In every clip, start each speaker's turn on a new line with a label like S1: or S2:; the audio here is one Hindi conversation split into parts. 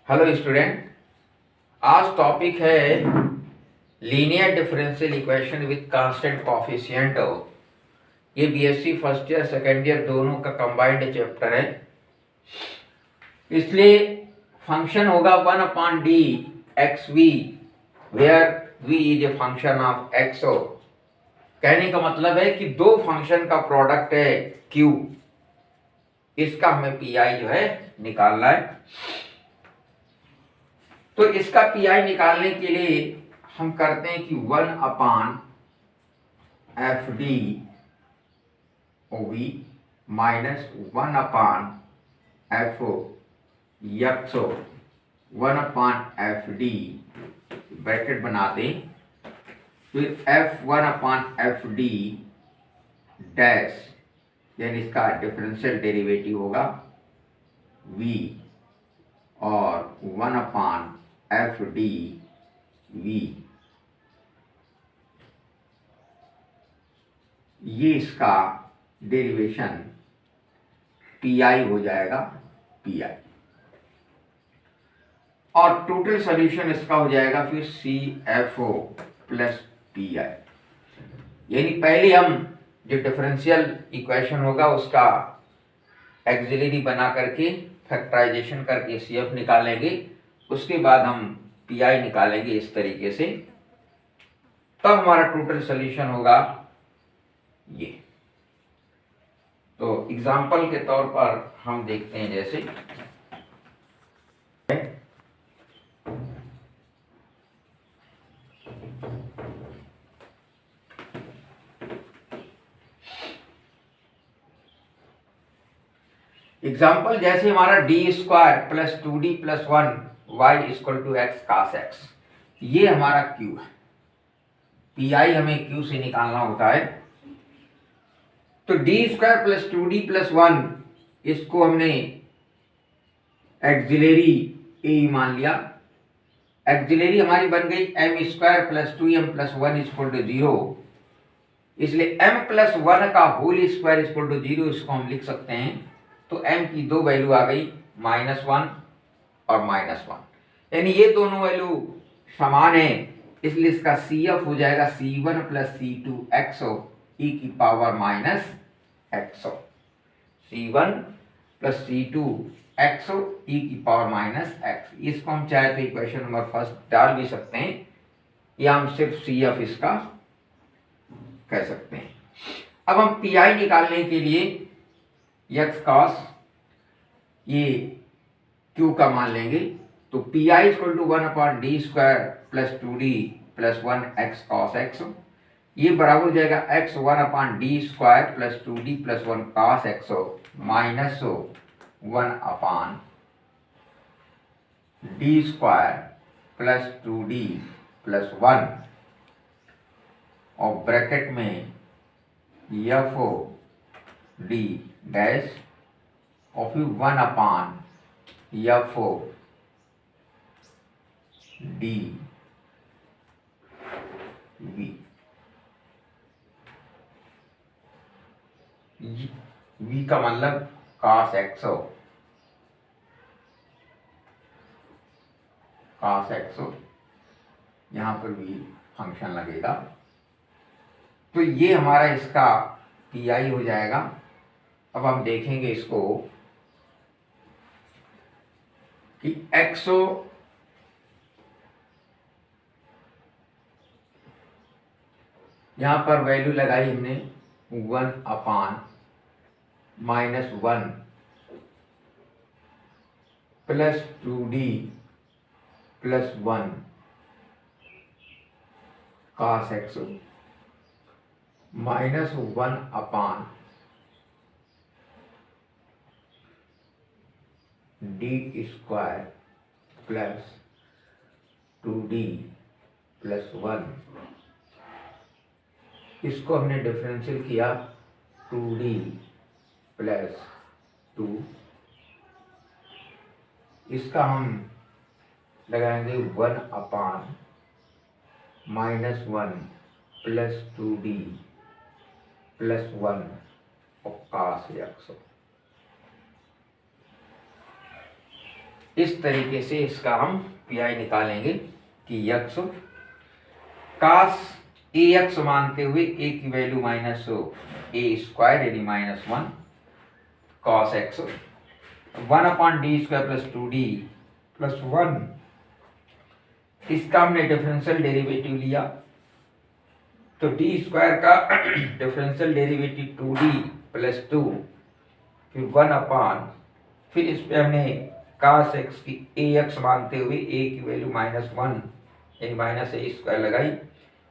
S1: हेलो स्टूडेंट, आज टॉपिक है linear differential equation with constant coefficient. ये BSc first year second year दोनों का कंबाइंड चैप्टर है। इसलिए फंक्शन होगा 1/d x v, where v is a function of x. कहने का मतलब है कि दो फंक्शन का प्रोडक्ट है q, इसका हमें पीआई जो है निकालना है। तो इसका पीआई निकालने के लिए हम करते हैं कि 1/fd ओवी माइनस 1/f यक्सो 1/fd ब्रैकेट बना दें, फिर f1/fd डैश, यानी इसका डिफरेंशियल डेरिवेटिव होगा v और 1/fd v। ये इसका डेरिवेशन pi हो जाएगा pi, और टोटल सॉल्यूशन इसका हो जाएगा फिर CFO प्लस pi। यानी पहले हम जो डिफरेंशियल इक्वेशन होगा उसका एक्सिलरी बना करके फैक्टराइजेशन करके CF निकालेंगे, उसके बाद हम PI निकालेंगे इस तरीके से, तब हमारा टोटल सॉल्यूशन होगा ये। तो एग्जांपल के तौर पर हम देखते हैं, जैसे एग्जाम्पल जैसे हमारा d² plus 2d plus 1 y equal to x cos x, ये हमारा q है। pI हमें q से निकालना होता है। तो d² प्लस 2d प्लस 1 इसको हमने एक्सिलरी a मान लिया। एक्सिलरी हमारी बन गई m² plus 2m plus 1 equal to 0, इसलिए m प्लस 1 का होल स्क्वायर इक्वल टू 0 इसको हम लिख सकते हैं। तो m की दो वैल्यू आ गई -1 और -1, यानी ये दोनों वैल्यू समान है, इसलिए इसका CF हो जाएगा C1 प्लस C2 एक्सो e की पावर माइनस एक्सो। C1 प्लस C2 एक्सो e की पावर माइनस एक्स। इसको हम चाहे तो इक्वेशन नंबर फर्स्ट डाल भी सकते हैं, या हम सिर्फ CF इसका कह सकते हैं। अब हम PI निकालने के लिए एक्स कॉस ये q का मान लेंगे। तो PI equal to 1/d² plus 2d plus 1 x cos x, ये बराबर हो जाएगा x 1/d² plus 2d plus 1 cos x minus 1/d² plus 2d plus 1 और ब्रैकेट में FD डैश और फिर 1/FD v। v का मतलब cos एक्सो, cos एक्सो, यहां पर भी फंक्शन लगेगा। तो ये हमारा इसका PI हो जाएगा। अब हम देखेंगे इसको कि एक्सो यहां पर वैल्यू लगाई हमने 1/-1 plus 2d plus 1 cos x minus 1/d² plus 2d plus 1, इसको हमने डिफरेंशियल किया 2d प्लस 2, इसका हम लगाएंगे 1/-1 प्लस 2d प्लस 1 और cos एक्स। इस तरीके से इसका हम पी आई निकालेंगे कि यक्स कास ए एक्स मानते हुए ए की वैल्यू माइनस ए स्क्वायर यानी -1 cos x 1/d² plus 2d plus 1, इसका हमने डिफरेंशियल डेरिवेटिव लिया तो d² का डिफरेंशियल डेरिवेटिव 2d प्लस 2, फिर 1/, फिर इस पे हमने cos x की ax मानते हुए a की वैल्यू -1 यानी -a² लगाई,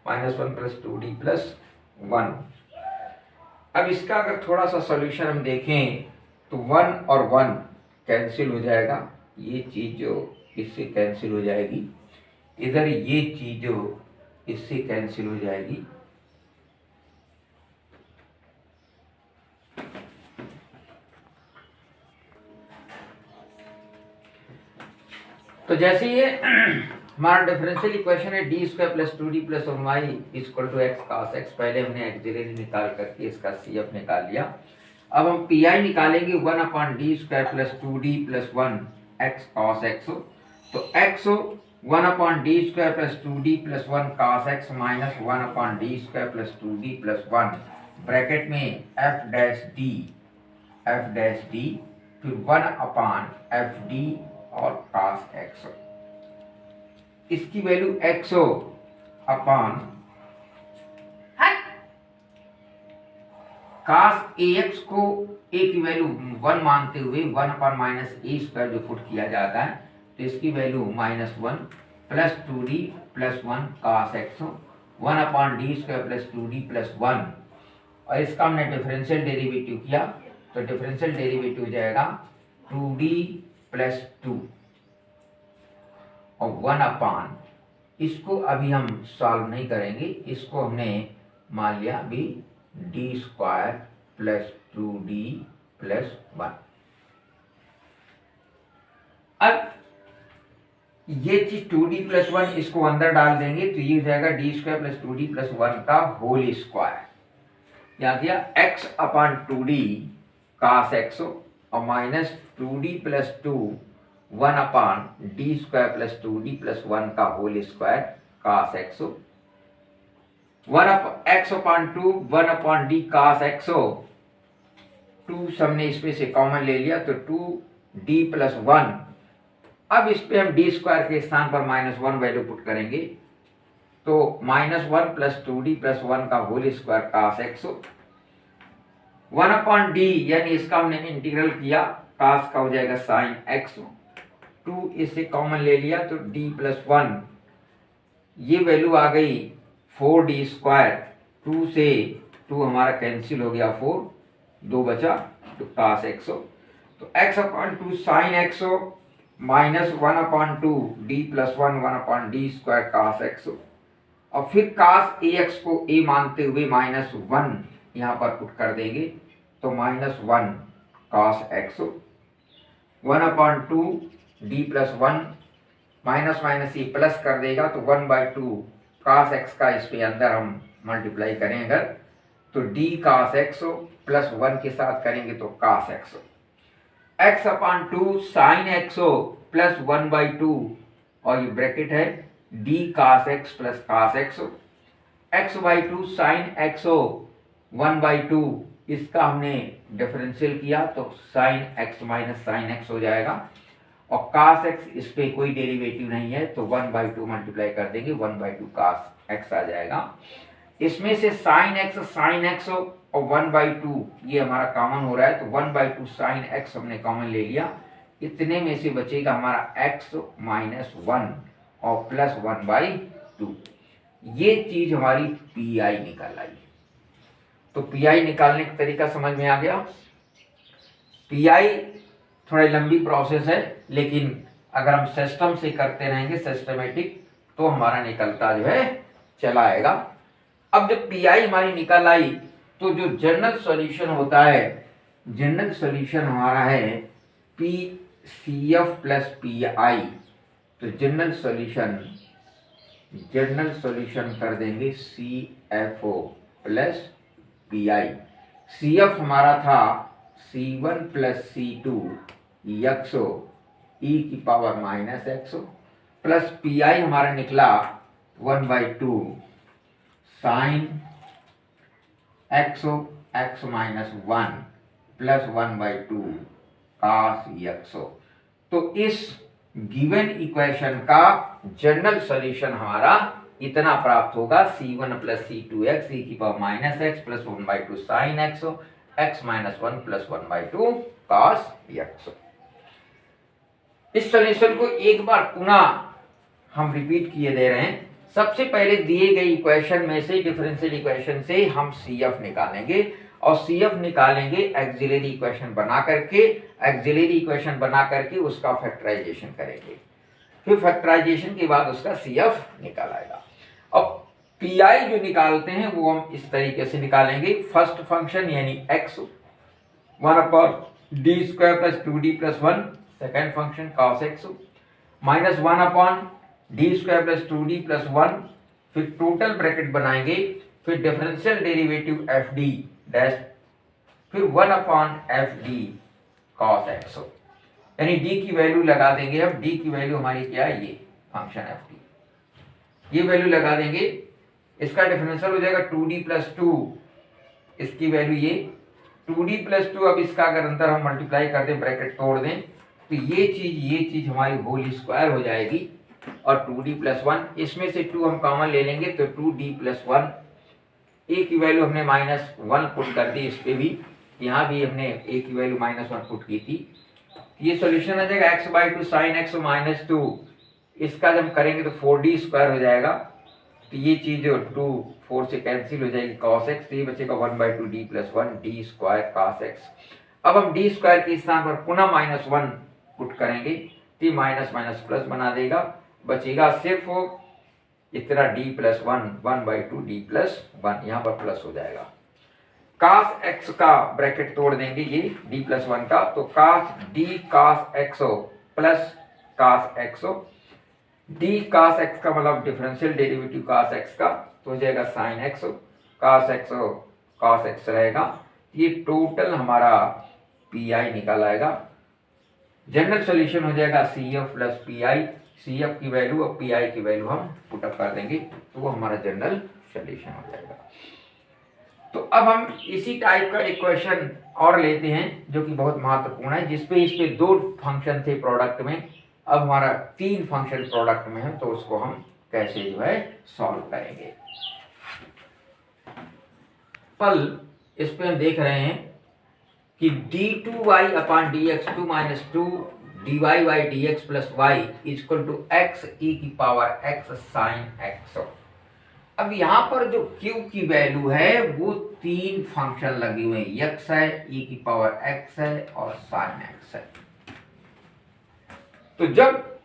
S1: -1 प्लस 2d प्लस 1। अब इसका अगर थोड़ा सा सॉल्यूशन हम देखें तो 1 और 1 कैंसिल हो जाएगा, ये चीज जो इससे कैंसिल हो जाएगी, इधर ये चीज जो इससे कैंसिल हो जाएगी, तो जैसे ये हमारा डिफरेंशियल इक्वेशन है d² plus 2d plus 1y equal to x cos x, पहले हमने एक्सिलरी निकाल करके इसका CF निकाल लिया। अब हम PI निकालेंगे 1/d² plus 2d plus 1 x cos x, तो x 1/d² plus 2d plus 1 cos x minus 1/d² plus 2d plus 1 bracket में f डैश d फिर 1/fd और cos x, इसकी वैल्यू x अपान cos ax को a की वैल्यू 1 मानते हुए 1/-a² जो पुट किया जाता है, तो इसकी value -1 plus 2d plus 1 cos x 1/d² plus 2d plus 1, और इसका हमने डिफरेंशियल डेरिवेटिव किया तो डिफरेंशियल डेरिवेटिव हो जाएगा 2d प्लस 2 और 1/, इसको अभी हम सॉल्व नहीं करेंगे, इसको हमने मान लिया अभी d² प्लस 2d प्लस 1। अब ये चीज 2d प्लस 1 इसको अंदर डाल देंगे तो ये हो जाएगा d² प्लस 2d प्लस 1 का होल स्क्वायर, यहाँ दिया x/2d cos x और minus 2d plus 2 1/d² plus 2d plus 1 का whole square cos x 1x/2 1/d cos x 2 सबने इसमें से कॉमन ले लिया तो 2d प्लस 1, अब इस पे हम d² के स्थान पर -1 वैल्यू पुट करेंगे तो -1 प्लस 2d प्लस 1 का whole square cos x 1/d यानी इसका हमने इंटीग्रल किया, cos का हो जाएगा sin x 2 इससे कॉमन ले लिया तो d प्लस 1, ये वैल्यू आ गई 4d², 2 से 2 हमारा कैंसिल हो गया, 4 2 बचा तो cos x, तो x/2 sin x minus 1/2 d plus 1 1/d² cos x, और फिर cos ax को a मानते हुए -1 यहाँ पर पुट कर देंगे तो -1 cos x 1/2 d plus 1 minus minus ये प्लस कर देगा तो 1/2 cos x का इस पे अंदर हम मल्टीप्लाई करें अगर तो d cos x प्लस 1 के साथ करेंगे तो cos x, x/2 sin x plus 1/2 और ये ब्रैकेट है d cos x plus cos x, x/2 sin x 1/2 इसका हमने डिफरेंशियल किया तो sin x minus sin x हो जाएगा, और cos x इस पे कोई डेरिवेटिव नहीं है तो 1/2 मल्टीप्लाई कर देंगे 1/2 cos x आ जाएगा। इसमें से sin x और 1/2 ये हमारा कॉमन हो रहा है तो 1/2 sin x हमने कॉमन ले लिया, इतने में से बचेगा हमारा x -1 और प्लस 1/2, ये चीज हमारी PI निकल आई। तो PI निकालने का तरीका समझ में आ गया। PI थोड़ी लंबी प्रोसेस है लेकिन अगर हम सिस्टम से करते रहेंगे सिस्टमेटिक तो हमारा निकलता जो है चला आएगा। अब जब PI हमारी निकल आई तो जो जनरल सॉल्यूशन होता है, जनरल सॉल्यूशन हमारा है PCF प्लस PI, तो जनरल सॉल्यूशन कर देंगे CFO प्लस PI। CF हमारा था C1 plus C2 x e की power minus x plus P I हमारा निकला 1/2 sine x x minus 1 plus 1/2 cos x. तो इस गिवन इक्वेशन का जनरल सॉल्यूशन हमारा इतना प्राप्त होगा C1 प्लस C2x ई की power minus x plus 1/2 sine x x minus 1 plus 1/2 cos x. इस सॉल्यूशन को एक बार पुनः हम रिपीट किए दे रहे हैं। सबसे पहले दिए गए इक्वेशन में से डिफरेंशियल इक्वेशन से हम CF निकालेंगे और CF निकालेंगे ऑक्सिलरी इक्वेशन बना करके उसका फैक्टराइजेशन करेंगे। फिर फैक्टराइजेशन के बाद उसका CF निकाल आएगा। अब PI जो निकालते हैं वो हम इस तरीके से निकालेंगे। फर्स्ट फंक्शन यानी x 1/d² plus 2d plus 1, second function cos x minus 1/d² plus 2d plus 1, फिर टोटल ब्रैकेट बनाएंगे, फिर डिफरेंशियल डेरिवेटिव fd डैश, फिर 1/fd cos x यानी d की वैल्यू लगा देंगे। अब d की वैल्यू हमारी क्या है, ये फंक्शन fd, ये वैल्यू लगा देंगे। इसका डिफरेंशियल हो जाएगा 2d प्लस 2, इसकी वैल्यू ये 2d प्लस 2। अब इसका अगर अंदर हम मल्टीप्लाई कर दें, ब्रैकेट तोड़ दें, तो ये चीज हमारी होल स्क्वायर हो जाएगी और 2d प्लस 1, इसमें से 2 हम कॉमन ले लेंगे तो 2d प्लस 1। ए की वैल्यू हमने -1 पुट कर दी, इस पे भी, यहाँ भी हमने ए की वैल्यू -1 पुट की थी। ये सॉल्यूशन आ जाएगा x/2 साइन x माइनस 2, इसका जब हम करेंगे तो 4d² हो जाएगा। तो ये चीज 2 4 से कैंसिल हो जाएगी, cos x, तो ये बचेगा 1/2d plus 1 d² cos x। अब हम d² के स्थान पर पुनः -1 पुट करेंगे तो माइनस माइनस प्लस बना देगा, बचेगा सिर्फ इतना d प्लस 1 1/2 d प्लस 1, यहाँ पर प्लस हो जाएगा। cos x का ब्रैकेट तोड़ देंगे, ये d प्लस 1 का, तो d cos x plus cos x, d cos x का मतलब डिफरेंशियल डेरिवेटिव cos x का, तो हो जाएगा sin x, cos x रहेगा। ये टोटल हमारा PI निकल आएगा। जनरल सॉल्यूशन हो जाएगा CF प्लस PI, CF की वैल्यू और PI की वैल्यू हम पुटअप कर देंगे, तो वो हमारा जनरल सॉल्यूशन हो जाएगा। तो अब हम इसी टाइप का एक क्वेश्चन और लेते हैं जो कि बहुत महत्वपूर्ण है, जिसपे इस पे 2 फंक्शन थे प्रोडक्ट में, अब हमारा 3 फंक्शन प्रोडक्ट में है, तो उसको हम कैसे जो है सॉल्व करेंगे। पल इस पे हम देख रहे हैं कि d2y upon dx2 minus 2 dy by dx plus y equal to x e की पावर x साइन x। अब यहाँ पर जो q की वैल्यू है वो 3 फंक्शन लगे हुए हैं, x है, e की पावर x है और साइन x है। तो जब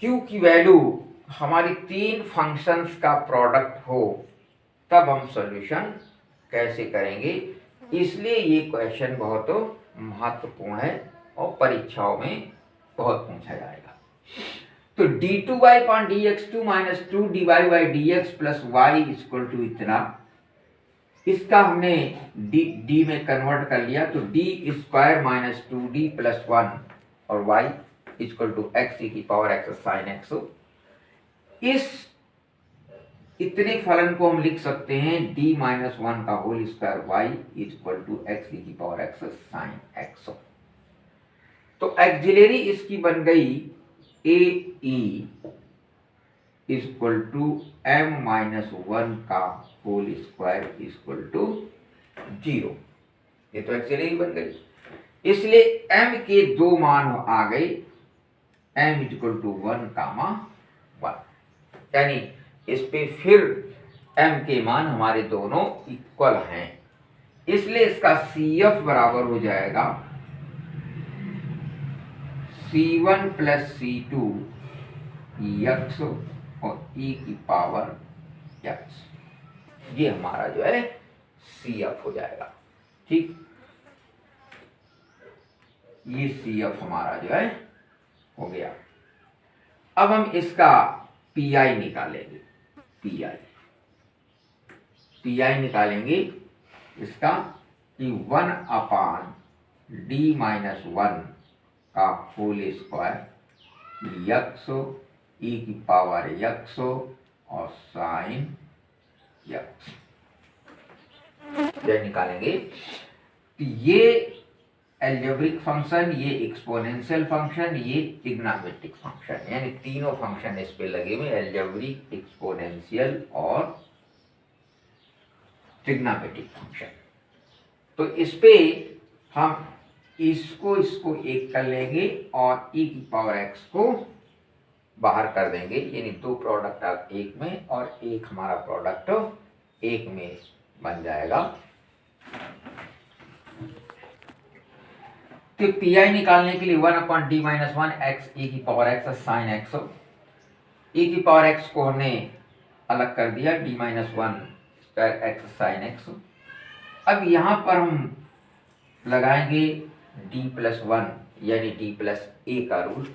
S1: q की वैल्यू हमारी 3 फंक्शंस का प्रोडक्ट हो तब हम सॉल्यूशन कैसे करेंगे, इसलिए ये क्वेश्चन बहुत महत्वपूर्ण है और परीक्षाओं में बहुत पूछा जाएगा। तो d2y upon dx2 minus 2 dy by dx plus y equal to इतना, इसका हमने d में कन्वर्ट कर लिया, तो d² माइनस 2d प्लस 1 और y equal to x e की पावर x साइन x। इस इतने फलन को हम लिख सकते हैं d माइनस 1 का whole square y equal to x e की पावर x साइन x। तो ऑक्सिलरी इसकी बन गई AE equal to m minus 1 का होल स्क्वायर इक्वल टू 0। ये तो ऑक्सिलरी बन गई, इसलिए m के 2 मान आ गए, m इक्वल टू 1, यानी इस पे फिर m के मान हमारे दोनों इक्वल हैं, इसलिए इसका CF बराबर हो जाएगा C1 प्लस C2 x और e की पावर x, ये हमारा जो है CF हो जाएगा। ठीक, ये CF हमारा जो है हो गया। अब हम इसका PI निकालेंगे, PI निकालेंगे इसका कि 1 अपॉन d माइनस 1 का होल स्क्वायर यक्स ई की पावर यक्स और साइन यक्स जब निकालेंगे तो ये एल्जेब्रिक फंक्शन, ये एक्सपोनेंशियल फंक्शन, ये ट्रिग्नोमेट्रिक फंक्शन, यानी तीनों फंक्शन इस पे लगे हुए, एल्जेब्रिक, एक्सपोनेंशियल और ट्रिग्नोमेट्रिक फंक्शन। तो इस पे हम इसको एक कर लेंगे और e की पावर x को बाहर कर देंगे, यानी दो प्रोडक्ट एक में और एक हमारा प्रोडक्ट एक में बन जाएगा। तो पी निकालने के लिए 1/d-1 x e की power x sine x, e की पावर x को हमने अलग कर दिया, d-1 square x sine x। अब यहाँ पर हम लगाएंगे d+1 यानी d+a का रूल।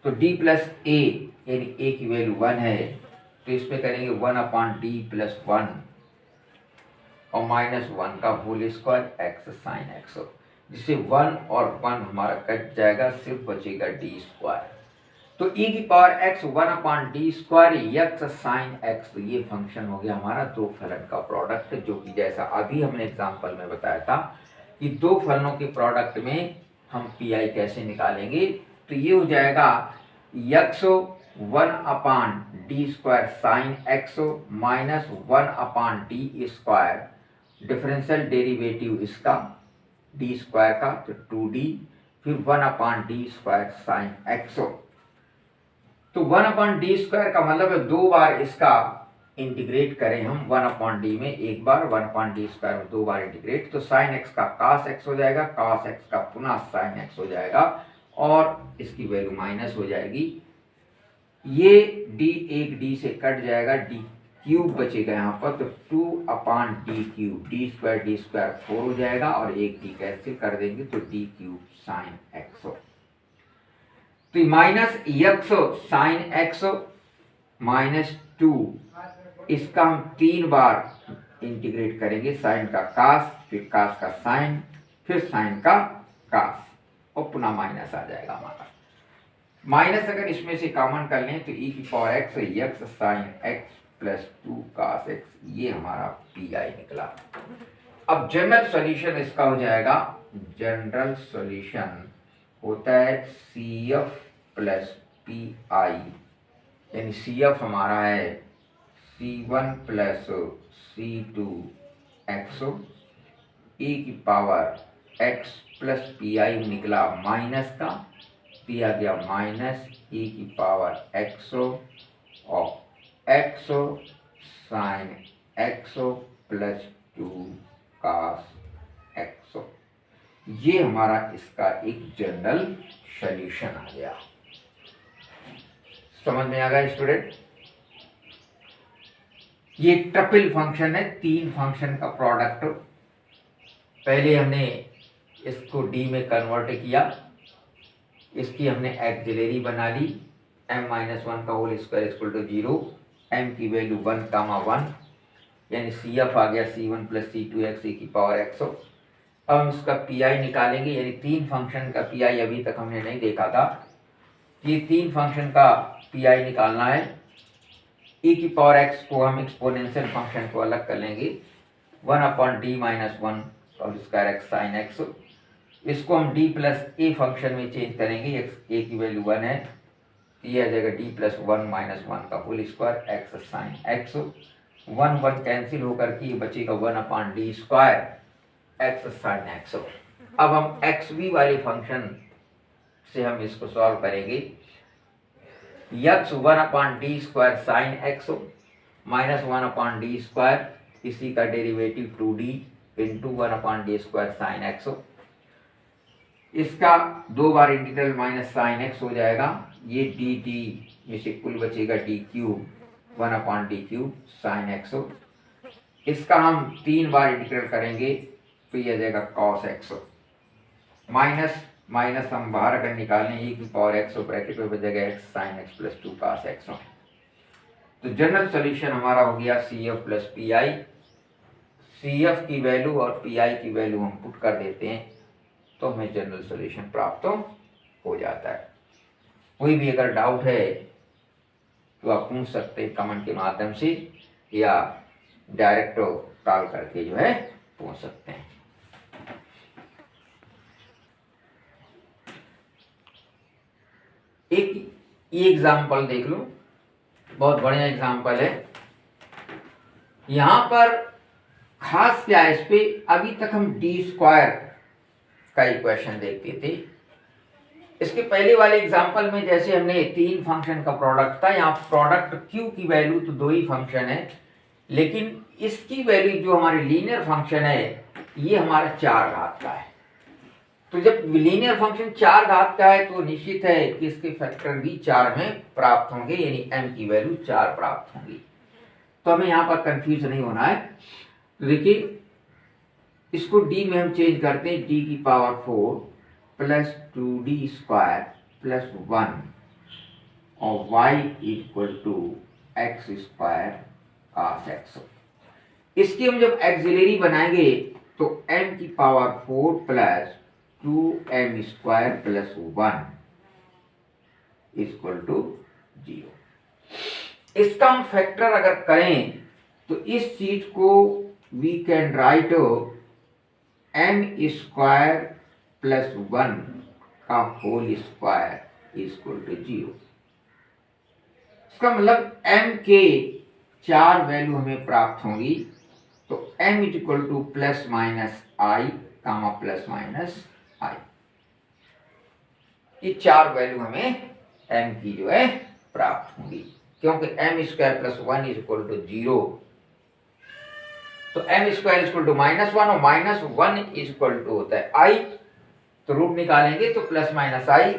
S1: तो d+a यानी a की वैल्यू 1 है, तो इस पे करेंगे 1/d+1 और -1 का whole square x sine x, जिससे 1 और 1 हमारा कट जाएगा, सिर्फ बचेगा d²। तो e की power x 1/d² x sine x, तो ये फंक्शन हो गया हमारा दो फलन का प्रोडक्ट, जो कि जैसा अभी हमने एग्जांपल में बताया था कि दो फलनों के प्रोडक्ट में हम पी कैसे निकालेंगे। तो ये हो जाएगा x 1/d² sine x minus 1/d², differential derivative इसका d² का, तो 2d, फिर 1/d² साइन x। तो 1/d² का मतलब है दो बार इसका इंटीग्रेट करें हम, 1/d में एक बार, 1/d² में दो बार इंटीग्रेट, तो साइन x का cos x हो जाएगा, cos x का पुनः साइन x हो जाएगा और इसकी वैल्यू माइनस हो जाएगी। ये d एक d से कट जाएगा, d³ बचेगा यहाँ पर, तो 2/d³, d² 4 हो जाएगा और एक d कैंसिल कर देंगे, तो d³ साइन x। तो माइनस x साइन x -2, इसका हम 3 बार इंटीग्रेट करेंगे, साइन का कास, फिर कास का साइन, फिर साइन का कास और पुनः माइनस आ जाएगा हमारा। माइनस अगर इसमें से कॉमन कर लें तो e की power x sine x plus 2 cos x, ये हमारा पी निकला। अब जनरल सॉल्यूशन इसका हो जाएगा, जनरल सॉल्यूशन होता है CF प्लस PI, यानी CF हमारा है C1 plus C2 x, e की पावर x प्लस PI निकला माइनस का, दिया गया माइनस e की पावर x और x sine x plus 2 cos x। ये हमारा इसका एक जनरल सॉल्यूशन आ गया। समझ में आ गया स्टूडेंट? ये ट्रिपल फंक्शन है, 3 फंक्शन का प्रोडक्ट। पहले हमने इसको d में कन्वर्ट किया, इसकी हमने एक्सिलरी बना ली, m-1 का whole square equal to 0, m की वैल्यू 1, यानी CF आ गया C1 plus C2 x e की पावर x। अब हम इसका पी निकालेंगे, यानी 3 फंक्शन का पी अभी तक हमने नहीं देखा था। ये 3 फंक्शन का पी निकालना है। e की पावर x को हम एक्सपोनेंशियल फंक्शन को अलग कर लेंगे, 1/d-1 whole square x sine x। इसको हम d प्लस a फंक्शन में चेंज करेंगे, a की वैल्यू 1 है, ये आ जाएगा d+1 -1 का whole square x sine x। 1 cancel होकर के ये बचेगा 1/d² x साइन x। अब हम xb वाले फंक्शन से हम इसको सॉल्व करेंगे, x 1/d² sine x minus 1/d², इसी का derivative 2d into 1/d² sine x। इसका 2 बार इंटीग्रल माइनस साइन x हो जाएगा, ये dt में से कुल बचेगा d³ 1/d³ साइन x। इसका हम 3 बार इंटीग्रल करेंगे तो ये आ जाएगा cos x, माइनस माइनस हम बाहर अगर निकालें e की पावर x ब्रैकेट में बचेगा x sine x plus 2 cos x। तो जनरल सॉल्यूशन हमारा हो गया CF प्लस PI। CF की वैल्यू और PI की वैल्यू हम पुट कर देते हैं तो हमें जनरल सॉल्यूशन प्राप्त हो जाता है। कोई भी अगर डाउट है तो आप पूछ सकते हैं कमेंट के माध्यम से या डायरेक्ट कॉल करके जो है पूछ सकते हैं। एक ये एग्जाम्पल देख लो, बहुत बढ़िया एग्जाम्पल है। यहां पर खास क्या है, इस पे अभी तक हम डी स्क्वायर का इक्वेशन देखते थे। इसके पहले वाले एग्जाम्पल में जैसे हमने 3 फंक्शन का प्रोडक्ट था, यहाँ प्रोडक्ट क्यू की वैल्यू तो 2 ही फंक्शन है, लेकिन इसकी वैल्यू जो हमारे लीनियर फंक्शन है ये हमारा 4 घात का है। तो जब लीनियर फंक्शन 4 घात का है तो निश्चित है कि इसके फैक्टर भी 4 में प्राप्त होंगे, यानी m की वैल्यू 4 प्राप्त होंगी। तो हमें यहाँ पर कंफ्यूज नहीं होना है। तो देखिए इसको d में हम चेंज करते हैं, d की power 4 plus 2d square plus 1 और y equal to x square cos x। इसकी हम जब एक्सिलरी बनाएंगे तो m की power 4 plus 2m square plus 1 equal to 0। इसका हम फैक्टर अगर करें तो इस चीज को we can write m square plus 1 का होल स्क्वायर इक्वल टू 0। इसका मतलब m के 4 वैल्यू हमें प्राप्त होंगी। तो m equal to plus minus i comma plus minus i, ये 4 वैल्यू हमें m की जो है प्राप्त होंगी, क्योंकि m square plus 1 equal to 0। तो m स्क्वायर इक्वल टू -1 और -1 इक्वल टू होता है i। तो रूट निकालेंगे तो प्लस माइनस आई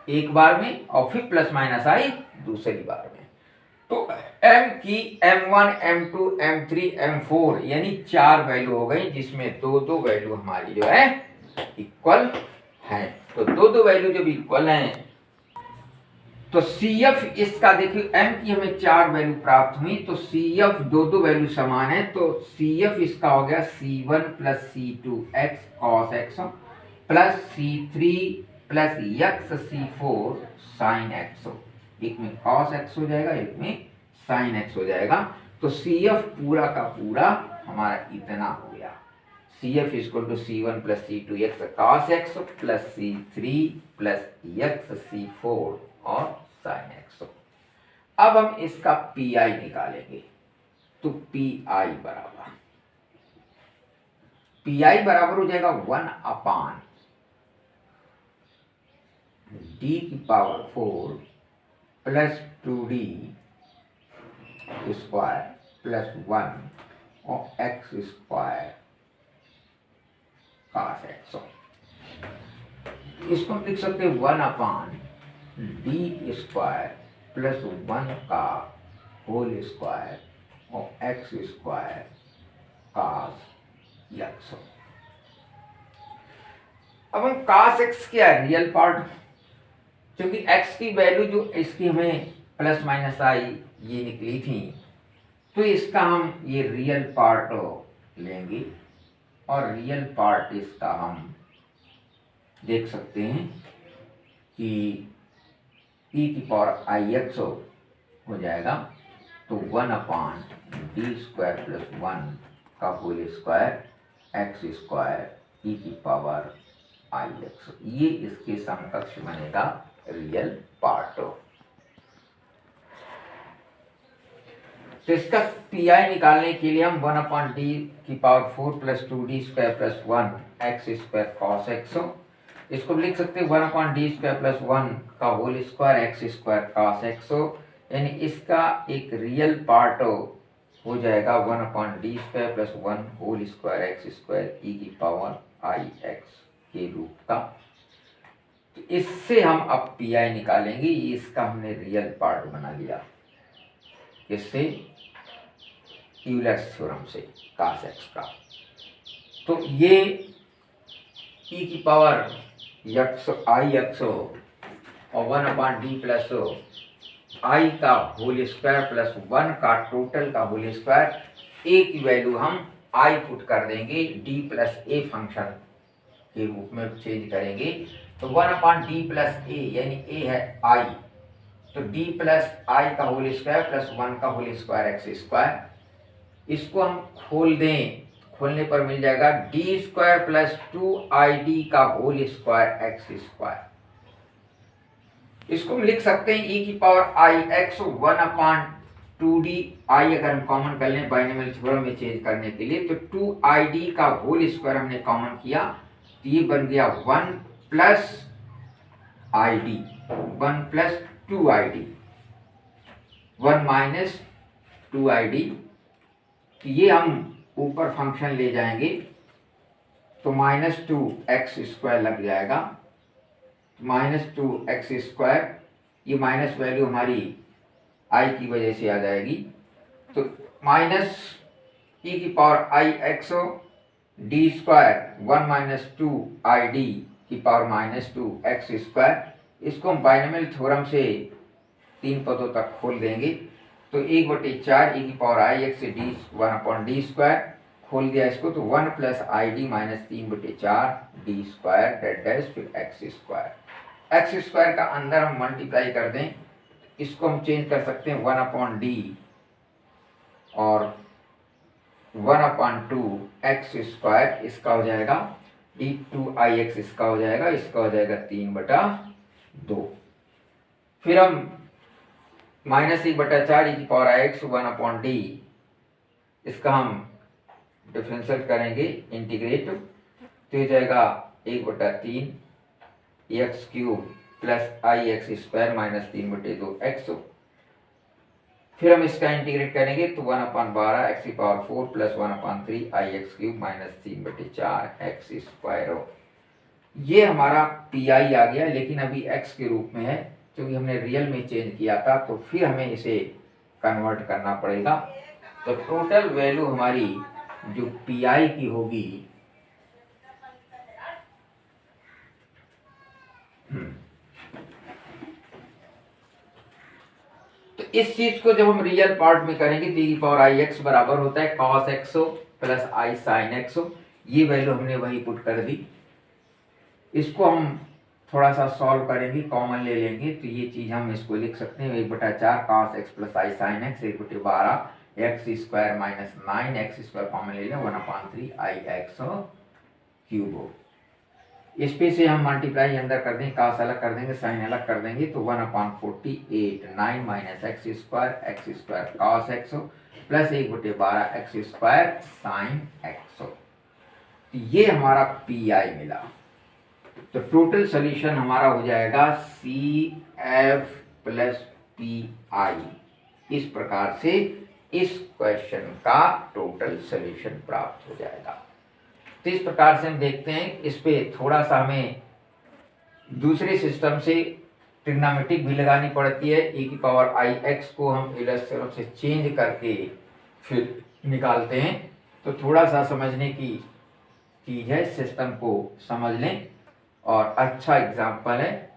S1: एक बार में और फिर प्लस माइनस आई दूसरी बार में। तो m की m1 m2 m3 m4 यानी 4 वैल्यू हो गई, जिसमें दो वैल्यू हमारी जो है इक्वल है। तो दो वैल्यू जब इक्वल हैं तो CF इसका देखिए m की हमें 4 वैल्यू प्राप्त हुई, तो CF दो वैल्यू समान है, तो CF इसका हो गया C1 plus C2 x cos x plus C3 plus x C4 sin x। एक में cos x हो जाएगा, एक में sin x हो जाएगा। तो CF पूरा का पूरा हमारा इतना हो गया, CF equal to C1 plus C2 x cos x plus C3 plus x C4 और sin x। अब हम इसका PI निकालेंगे। तो PI बराबर हो जाएगा 1 अपान d की power 4 plus 2d square plus 1 और x स्क्वायर cos x। इसको हम लिख सकते हैं 1 अपान डी स्क्वायर प्लस 1 का होल स्क्वायर और एक्स स्क्वायर cos x। अब हम cos x क्या है, रियल पार्ट, क्योंकि x की वैल्यू जो इसकी हमें प्लस माइनस आई ये निकली थी, तो इसका हम ये रियल पार्ट लेंगे और रियल पार्ट इसका हम देख सकते हैं कि e की पावर आई एक्स हो जाएगा। तो 1 अपान डी स्क्वायर प्लस 1 का whole square x square e की पावर आई एक्स, ये इसके समकक्ष बनेगा रियल पार्ट। तो इसका PI निकालने के लिए हम 1 अपान डी की power 4 plus 2d square plus 1 x square cos x, इसको लिख सकते हैं 1 अपान डी स्क्वायर प्लस 1 का whole square x square cos x, यानी इसका एक रियल पार्ट हो जाएगा 1 upon D square plus 1 whole square x square e की पावर आई एक्स के रूप का। तो इससे हम अब PI निकालेंगे, इसका हमने रियल पार्ट बना लिया, इससे यूलर्स थ्योरम से cos x का। तो ये e की पावर x आई एक्स और 1 अपान डी प्लस आई का होल स्क्वायर प्लस 1 का टोटल का होल स्क्वायर। ए की वैल्यू हम आई पुट कर देंगे d प्लस ए फंक्शन के रूप में चेंज करेंगे तो 1/d प्लस ए, यानी ए है आई, तो d प्लस आई का होल स्क्वायर प्लस 1 का होल स्क्वायर एक्स स्क्वायर, इसको हम खोल दें, खोलने पर मिल जाएगा डी स्क्वायर प्लस 2ID का होल स्क्वायर एक्स स्क्वायर। इसको हम लिख सकते हैं e की पावर आई एक्स 1/2d, आई अगर हम कॉमन कर लें बाइनोमियल थ्योरम में चेंज करने के लिए, तो 2ID का होल स्क्वायर हमने कॉमन किया तो ये बन गया 1 plus ID, 1 plus 2ID, 1 minus 2ID, तो ये हम ऊपर फंक्शन ले जाएंगे तो -2x स्क्वायर लग जाएगा, -2x स्क्वायर, ये माइनस वैल्यू हमारी आई की वजह से आ जाएगी, तो माइनस e की power i x D square 1 minus 2ID की पावर -2x स्क्वायर, इसको हम बाइनोमियल थ्योरम से 3 पदों तक खोल देंगे तो 1/4 e की power i x D 1/d square, खोल दिया इसको तो 1 plus ID minus 3/4 D square that dash फिर एक्स स्क्वायर। एक्स स्क्वायर का अंदर हम मल्टीप्लाई कर दें, इसको हम चेंज कर सकते हैं 1/d और 1/2 एक्स स्क्वायर, इसका हो जाएगा d2ix, इसका हो जाएगा 3/2। फिर हम -1/4 e की पावर आई एक्स 1/d, इसका हम डिफरेंशियल करेंगे इंटीग्रेट तो हो जाएगा 1/3 एक्स क्यूब प्लस आई एक्स स्क्वायर माइनस 3/2x। फिर हम इसका इंटीग्रेट करेंगे तो 1/12 एक्स की power 4 plus 1/3 i x cube minus 3/4 x square. ये हमारा पी आई आ गया, लेकिन अभी एक्स के रूप में है क्योंकि हमने रियल में चेंज किया था, तो फिर हमें इसे कन्वर्ट करना पड़ेगा। तो टोटल वैल्यू हमारी जो पी आई की होगी तो इस चीज को जब हम रियल पार्ट में करेंगे तो e की पावर आई एक्स बराबर होता है cos x plus i sine x, ये वैल्यू हमने वही पुट कर दी। इसको हम थोड़ा सा सॉल्व करेंगे, कॉमन ले लेंगे तो ये चीज हम इसको लिख सकते हैं 1/4 cos x plus i sine x 1/12 x square minus 9 x square common ले लें 1/3 आई एक्स क्यूब। इस पे से हम मल्टीप्लाई अंदर कर देंगे, cos अलग कर देंगे, साइन अलग कर देंगे तो 1/48 9 minus x square cos x plus 1/12 x square sine x। तो ये हमारा पी आई मिला। तो टोटल सोल्यूशन हमारा हो जाएगा CF प्लस PI। इस प्रकार से इस क्वेश्चन का टोटल सोल्यूशन प्राप्त हो जाएगा। तो इस प्रकार से हम देखते हैं, इस पे थोड़ा सा हमें दूसरे सिस्टम से ट्रिग्नोमेट्रिक भी लगानी पड़ती है। e की पावर आई एक्स को हम यूलर थ्योरम से चेंज करके फिर निकालते हैं, तो थोड़ा सा समझने की चीज़ है, सिस्टम को समझ लें और अच्छा एग्जाम्पल है।